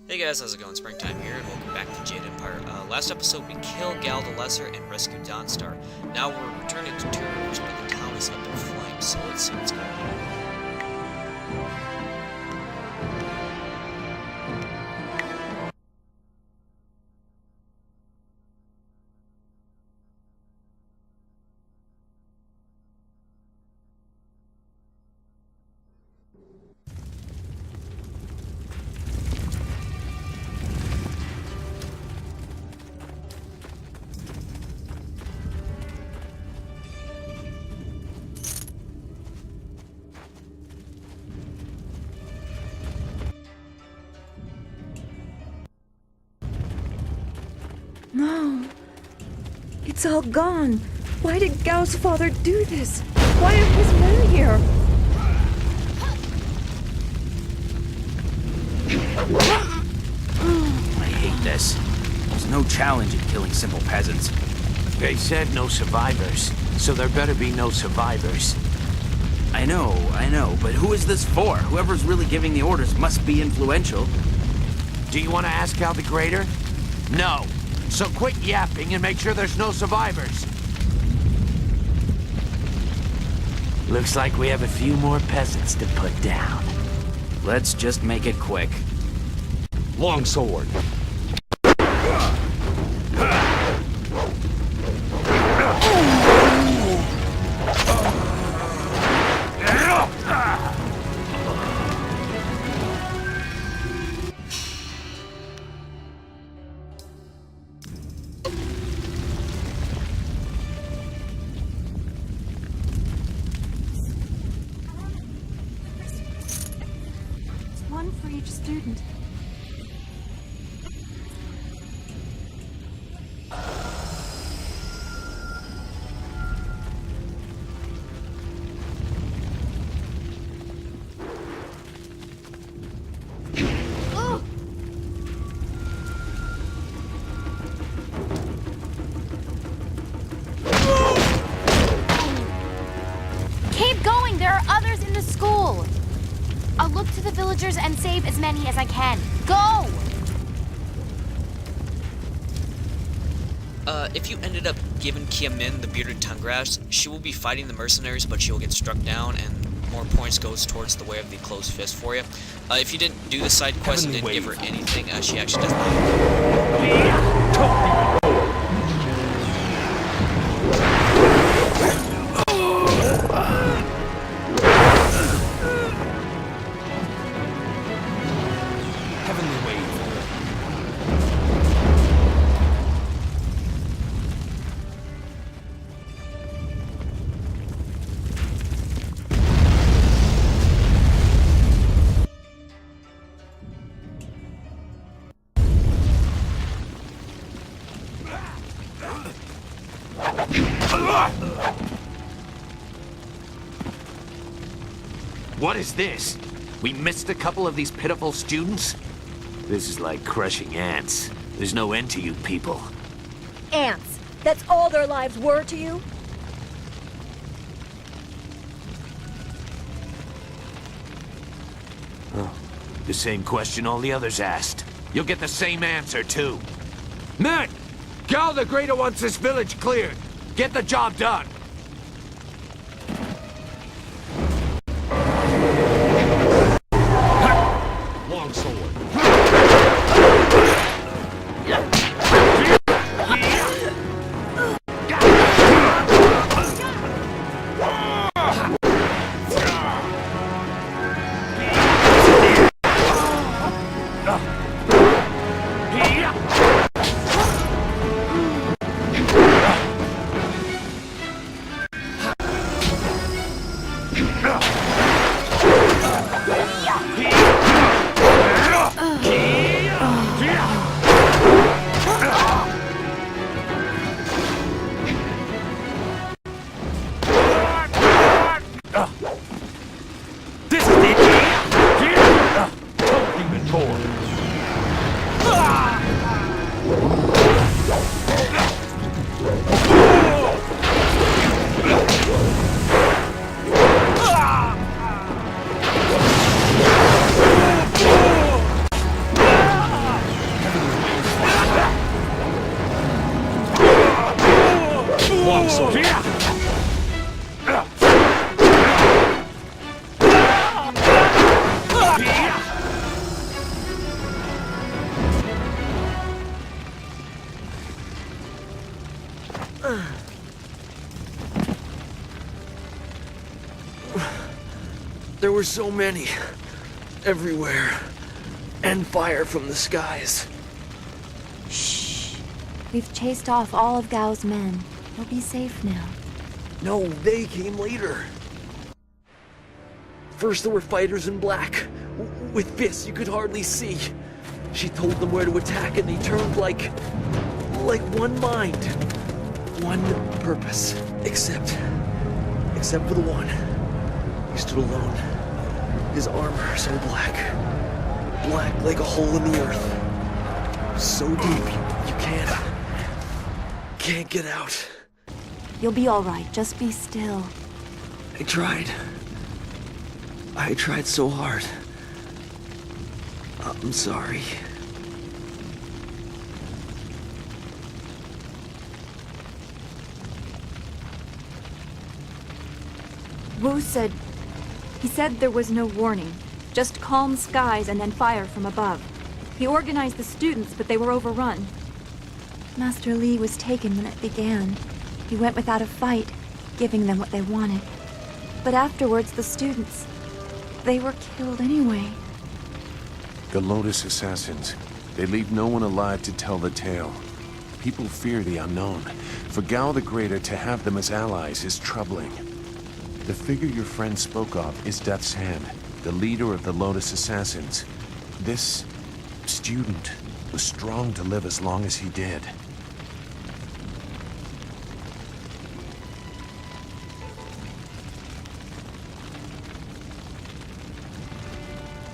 Hey guys, how's it going? Springtime here, and welcome back to Jade Empire. Last episode we killed Gal the Lesser and rescued Dawnstar. Now we're returning to Turtles, but the town is up in flames, so let's see what's going on. No. It's all gone. Why did Gao's father do this? Why are his men here? I hate this. There's no challenge in killing simple peasants. They said no survivors, so there better be no survivors. I know, but who is this for? Whoever's really giving the orders must be influential. Do you want to ask Cal the Greater? No. So quit yapping and make sure there's no survivors. Looks like we have a few more peasants to put down. Let's just make it quick. Longsword. One for each student. Keep going! There are others in the school! I'll look to the villagers and save as many as I can. Go! If you ended up giving Kia Min the bearded tongue grasp, she will be fighting the mercenaries, but she will get struck down, and more points goes towards the way of the closed fist for you. If you didn't do the side quest and didn't give her anything, she actually does not. What is this? We missed a couple of these pitiful students? This is like crushing ants. There's no end to you people. Ants. That's all their lives were to you? The same question all the others asked. You'll get the same answer, too. Men! Gal the Greater wants this village cleared. Get the job done. soul. There were so many. Everywhere. And fire from the skies. Shh. We've chased off all of Gao's men. He'll be safe now. No, they came later. First there were fighters in black. With fists you could hardly see. She told them where to attack and they turned like one mind. One purpose. Except for the one. He stood alone. His armor so black. Black like a hole in the earth. So deep, you can't get out. You'll be all right. Just be still. I tried so hard. I'm sorry. Wu said... He said there was no warning. Just calm skies and then fire from above. He organized the students, but they were overrun. Master Li was taken when it began. He went without a fight, giving them what they wanted. But afterwards, the students... they were killed anyway. The Lotus Assassins. They leave no one alive to tell the tale. People fear the unknown. For Gao the Greater to have them as allies is troubling. The figure your friend spoke of is Death's Hand, the leader of the Lotus Assassins. This student was strong to live as long as he did.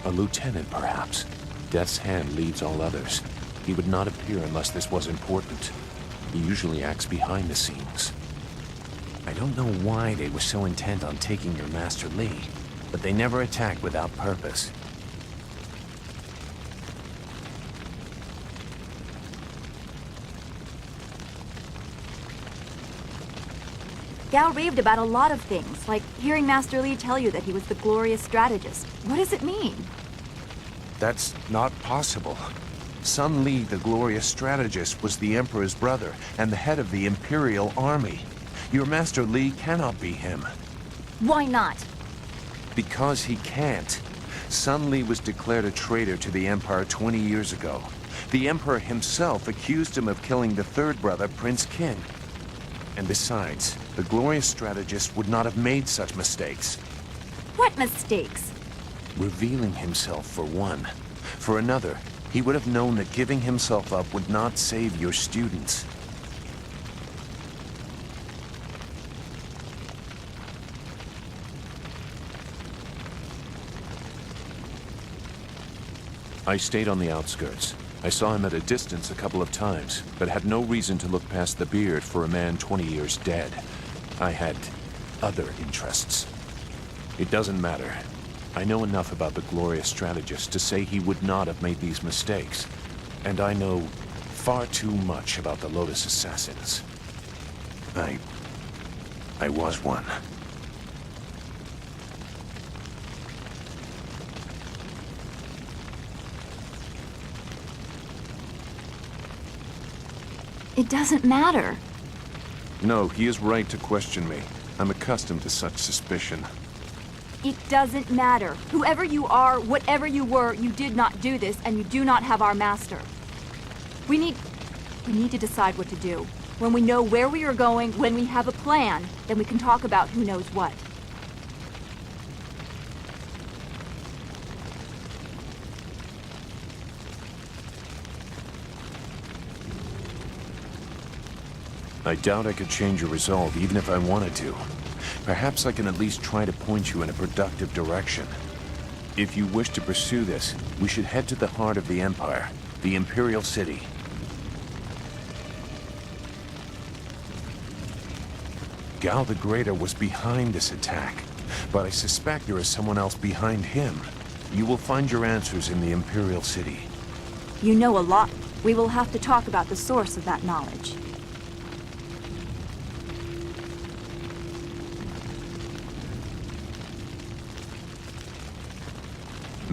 A lieutenant, perhaps. Death's Hand leads all others. He would not appear unless this was important. He usually acts behind the scenes. I don't know why they were so intent on taking your Master Li, but they never attacked without purpose. Gao raved about a lot of things, like hearing Master Li tell you that he was the glorious strategist. What does it mean? That's not possible. Sun Li, the glorious strategist, was the Emperor's brother and the head of the Imperial Army. Your Master Li cannot be him. Why not? Because he can't. Sun Li was declared a traitor to the Empire 20 years ago. The Emperor himself accused him of killing the third brother, Prince Qin. And besides, the glorious strategist would not have made such mistakes. What mistakes? Revealing himself, for one. For another, he would have known that giving himself up would not save your students. I stayed on the outskirts. I saw him at a distance a couple of times, but had no reason to look past the beard for a man 20 years dead. I had other interests. It doesn't matter. I know enough about the glorious strategist to say he would not have made these mistakes. And I know far too much about the Lotus Assassins. I was one. It doesn't matter. No, he is right to question me. I'm accustomed to such suspicion. It doesn't matter. Whoever you are, whatever you were, you did not do this, and you do not have our master. We need to decide what to do. When we know where we are going, when we have a plan, then we can talk about who knows what. I doubt I could change your resolve even if I wanted to. Perhaps I can at least try to point you in a productive direction. If you wish to pursue this, we should head to the heart of the Empire, the Imperial City. Gao the Greater was behind this attack, but I suspect there is someone else behind him. You will find your answers in the Imperial City. You know a lot. We will have to talk about the source of that knowledge.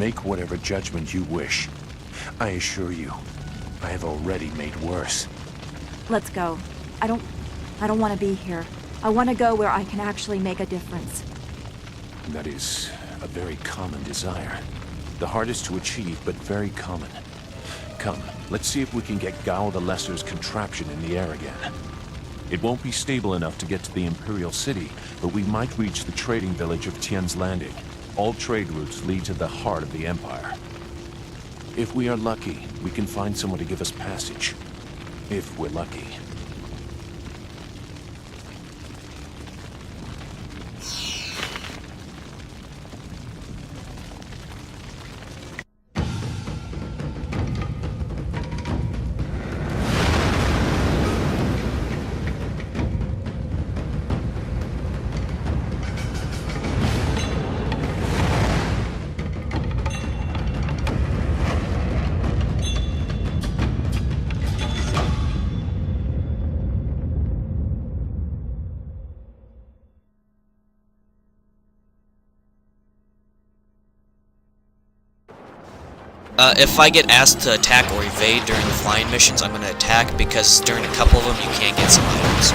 Make whatever judgment you wish. I assure you, I have already made worse. Let's go. I don't want to be here. I want to go where I can actually make a difference. That is a very common desire. The hardest to achieve, but very common. Come, let's see if we can get Gao the Lesser's contraption in the air again. It won't be stable enough to get to the Imperial City, but we might reach the trading village of Tian's Landing. All trade routes lead to the heart of the Empire. If we are lucky, we can find someone to give us passage. If we're lucky. If I get asked to attack or evade during the flying missions, I'm going to attack, because during a couple of them you can get some items.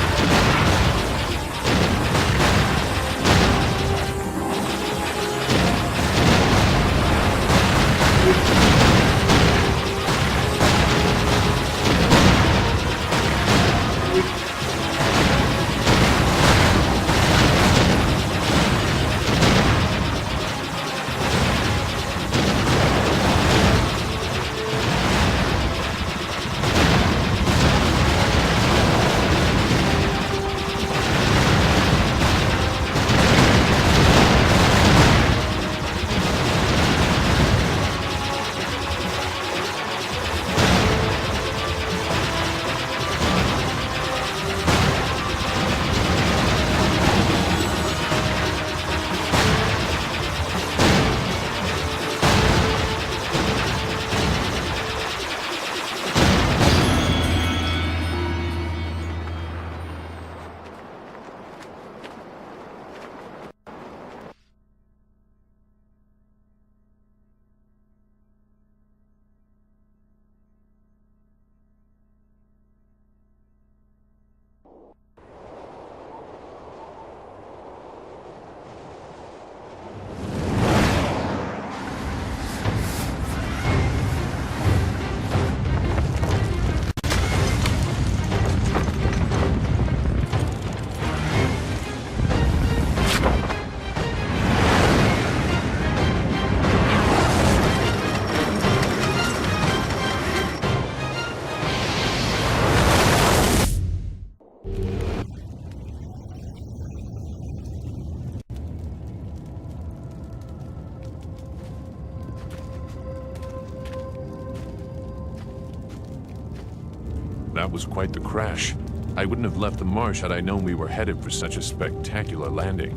That was quite the crash. I wouldn't have left the marsh had I known we were headed for such a spectacular landing.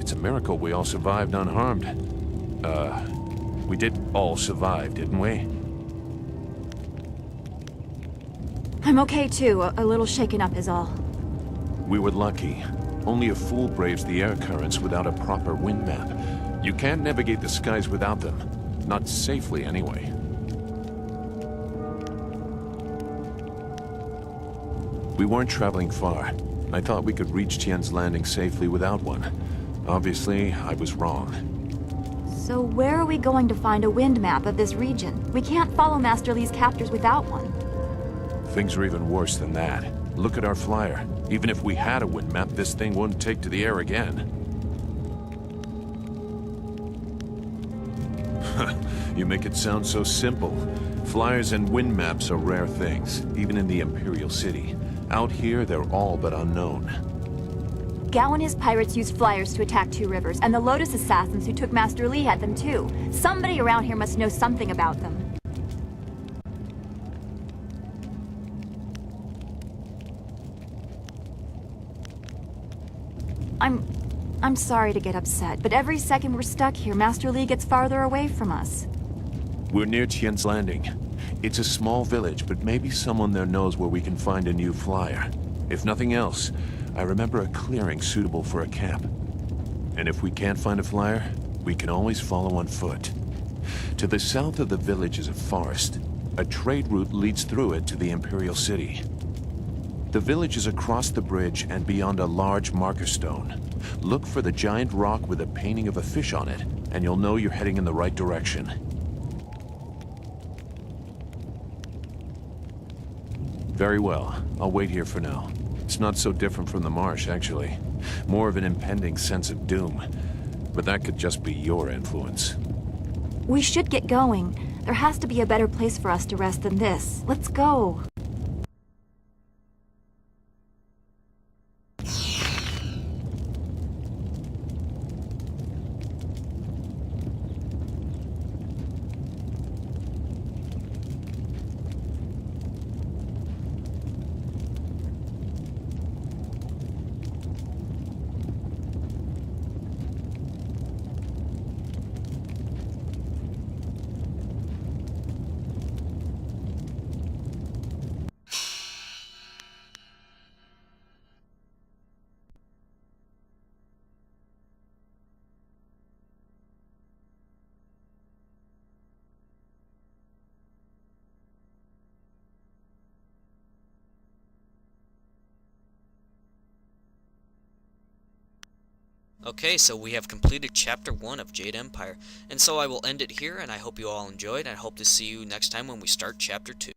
It's a miracle we all survived unharmed. We did all survive, didn't we? I'm okay too. A little shaken up is all. We were lucky. Only a fool braves the air currents without a proper wind map. You can't navigate the skies without them. Not safely, anyway. We weren't traveling far. I thought we could reach Tian's Landing safely without one. Obviously, I was wrong. So where are we going to find a wind map of this region? We can't follow Master Li's captors without one. Things are even worse than that. Look at our flyer. Even if we had a wind map, this thing wouldn't take to the air again. You make it sound so simple. Flyers and wind maps are rare things, even in the Imperial City. Out here, they're all but unknown. Gao and his pirates used flyers to attack Two Rivers, and the Lotus assassins who took Master Li had them too. Somebody around here must know something about them. I'm sorry to get upset, but every second we're stuck here, Master Li gets farther away from us. We're near Tian's Landing. It's a small village, but maybe someone there knows where we can find a new flyer. If nothing else, I remember a clearing suitable for a camp. And if we can't find a flyer, we can always follow on foot. To the south of the village is a forest. A trade route leads through it to the Imperial City. The village is across the bridge and beyond a large marker stone. Look for the giant rock with a painting of a fish on it, and you'll know you're heading in the right direction. Very well. I'll wait here for now. It's not so different from the marsh, actually. More of an impending sense of doom. But that could just be your influence. We should get going. There has to be a better place for us to rest than this. Let's go. Okay, so we have completed Chapter 1 of Jade Empire, and so I will end it here, and I hope you all enjoyed, and I hope to see you next time when we start Chapter 2.